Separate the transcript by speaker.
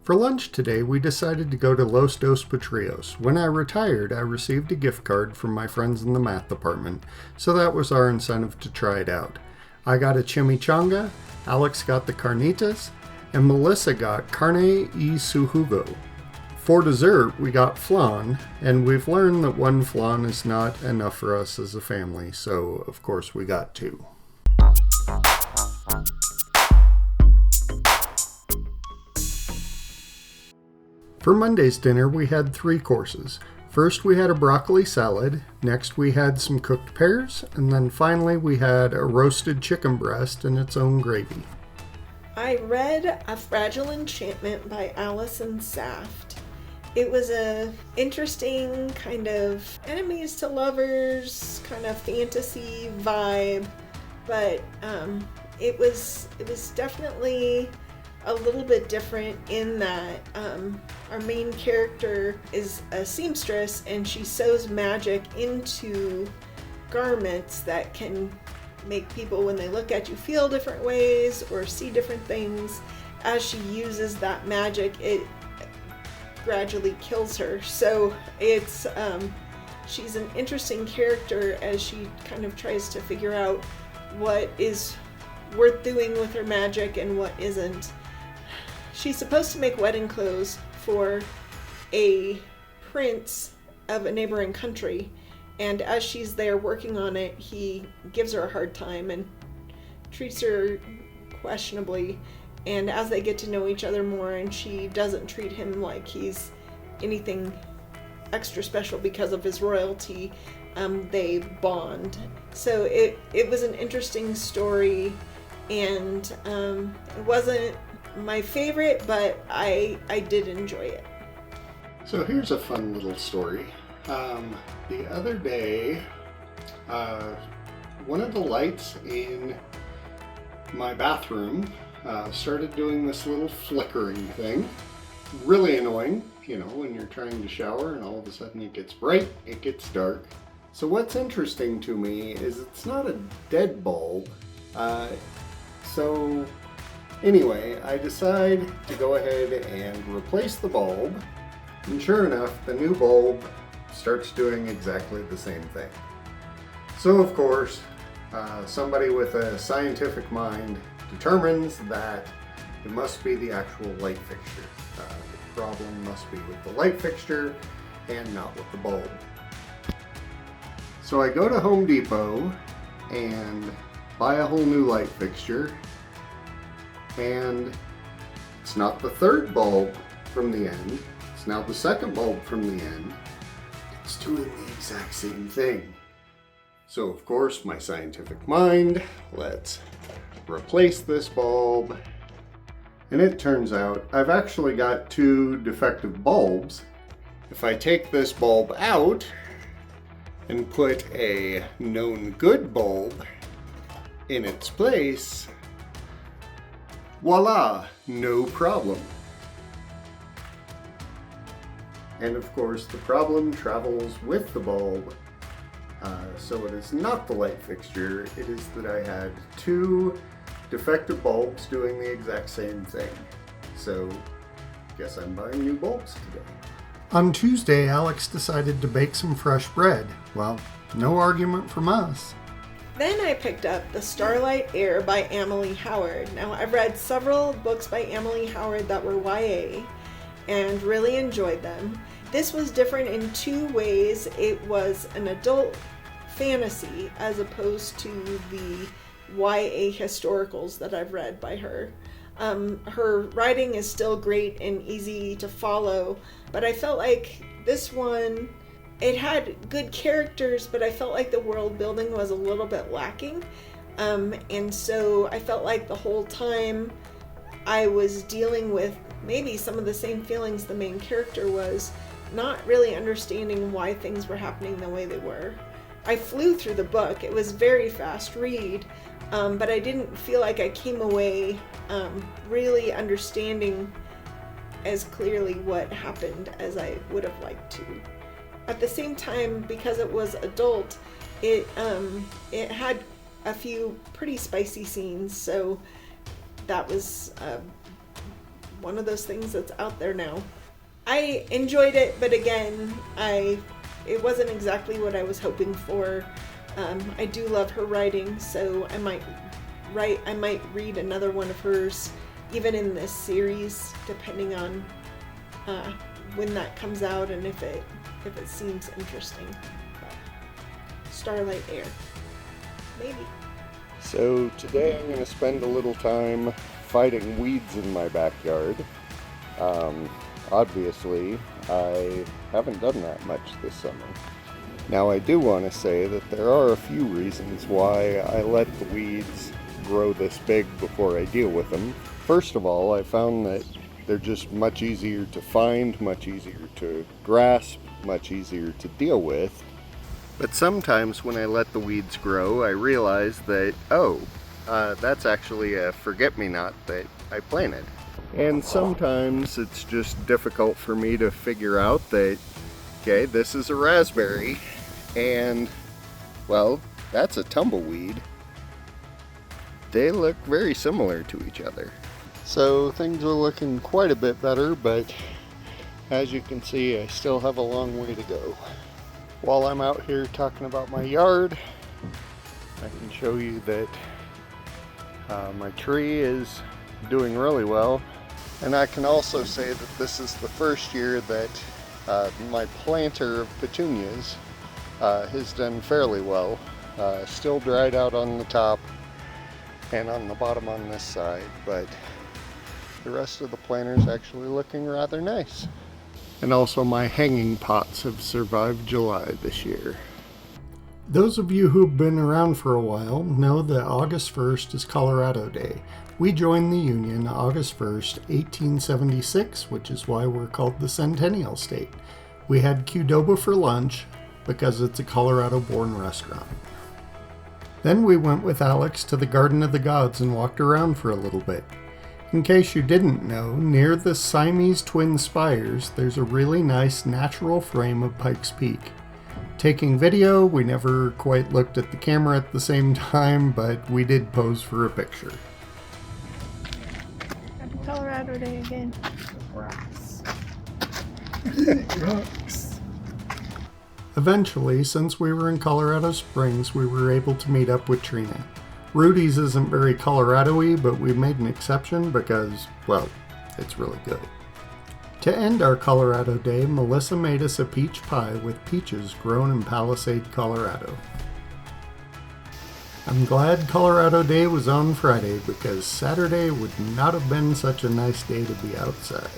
Speaker 1: For lunch today, we decided to go to Los Dos Potrillos. When I retired, I received a gift card from my friends in the math department, so that was our incentive to try it out. I got a chimichanga, Alex got the carnitas, and Melissa got carne y su jugo. For dessert, we got flan, and we've learned that one flan is not enough for us as a family, so of course we got two. For Monday's dinner, we had 3 courses. First, we had a broccoli salad. Next, we had some cooked pears. And then finally, we had a roasted chicken breast and its own gravy.
Speaker 2: I read A Fragile Enchantment by Allison Saft. It was a interesting kind of enemies to lovers kind of fantasy vibe, but it was definitely a little bit different in that our main character is a seamstress and she sews magic into garments that can make people, when they look at you, feel different ways or see different things. As she uses that magic, it gradually kills her. So it's she's an interesting character as she kind of tries to figure out what is worth doing with her magic and what isn't. She's supposed to make wedding clothes for a prince of a neighboring country, and as she's there working on it, he gives her a hard time and treats her questionably. And as they get to know each other more and she doesn't treat him like he's anything extra special because of his royalty, they bond. So it was an interesting story, and it wasn't my favorite, but I did enjoy it.
Speaker 1: So here's a fun little story. The other day, one of the lights in my bathroom started doing this little flickering thing. Really annoying, when you're trying to shower and all of a sudden it gets bright, it gets dark. So what's interesting to me is it's not a dead bulb. So anyway, I decide to go ahead and replace the bulb, and sure enough, the new bulb starts doing exactly the same thing. So of course, somebody with a scientific mind determines that it must be the actual light fixture. The problem must be with the light fixture and not with the bulb. So I go to Home Depot and buy a whole new light fixture, and it's not the third bulb from the end, it's now the second bulb from the end. It's doing the exact same thing. So of course, my scientific mind, let's replace this bulb. And it turns out I've actually got 2 defective bulbs. If I take this bulb out and put a known good bulb in its place, voila, no problem. And of course, the problem travels with the bulb. So it is not the light fixture, it is that I had 2 defective bulbs doing the exact same thing. So, guess I'm buying new bulbs today. On Tuesday, Alex decided to bake some fresh bread. Well, no argument from us.
Speaker 2: Then I picked up the Starlight Heir by Amilie Howard. Now, I've read several books by Amilie Howard that were YA and really enjoyed them. This was different in 2 ways. It was an adult fantasy as opposed to the YA historicals that I've read by her. Her writing is still great and easy to follow, but I felt like this one, it had good characters, but I felt like the world building was a little bit lacking. And so I felt like the whole time I was dealing with maybe some of the same feelings the main character was, not really understanding why things were happening the way they were. I flew through the book. It was very fast read, but I didn't feel like I came away really understanding as clearly what happened as I would have liked to. At the same time, because it was adult, it had a few pretty spicy scenes, so that was one of those things that's out there now. I enjoyed it, but again, it wasn't exactly what I was hoping for. I do love her writing, so I might read another one of hers, even in this series, depending on when that comes out and if it seems interesting. But Starlight Heir, maybe.
Speaker 1: So today I'm going to spend a little time fighting weeds in my backyard. Obviously, I haven't done that much this summer. Now I do want to say that there are a few reasons why I let the weeds grow this big before I deal with them. First of all, I found that they're just much easier to find, much easier to grasp, much easier to deal with. But sometimes when I let the weeds grow, I realize that, that's actually a forget-me-not that I planted. And sometimes it's just difficult for me to figure out that, okay, this is a raspberry, and, well, that's a tumbleweed. They look very similar to each other. So things are looking quite a bit better, but as you can see, I still have a long way to go. While I'm out here talking about my yard, I can show you that my tree is doing really well. And I can also say that this is the first year that my planter of petunias has done fairly well. Still dried out on the top and on the bottom on this side, but the rest of the planter is actually looking rather nice. And also my hanging pots have survived July this year. Those of you who've been around for a while know that August 1st is Colorado Day. We joined the Union August 1st, 1876, which is why we're called the Centennial State. We had Qdoba for lunch because it's a Colorado-born restaurant. Then we went with Alex to the Garden of the Gods and walked around for a little bit. In case you didn't know, near the Siamese twin spires, there's a really nice natural frame of Pikes Peak. Taking video, we never quite looked at the camera at the same time, but we did pose for a picture.
Speaker 2: Happy Colorado Day again. Rocks.
Speaker 1: Rocks.
Speaker 2: Eventually, since we were in Colorado Springs, we were able to meet up with Trina. Rudy's isn't very Colorado-y, but we made an exception because, well, it's really good. To end our Colorado Day, Melissa made us a peach pie with peaches grown in Palasade, Colorado. I'm glad Colorado Day was on Friday because Saturday would not have been such a nice day to be outside.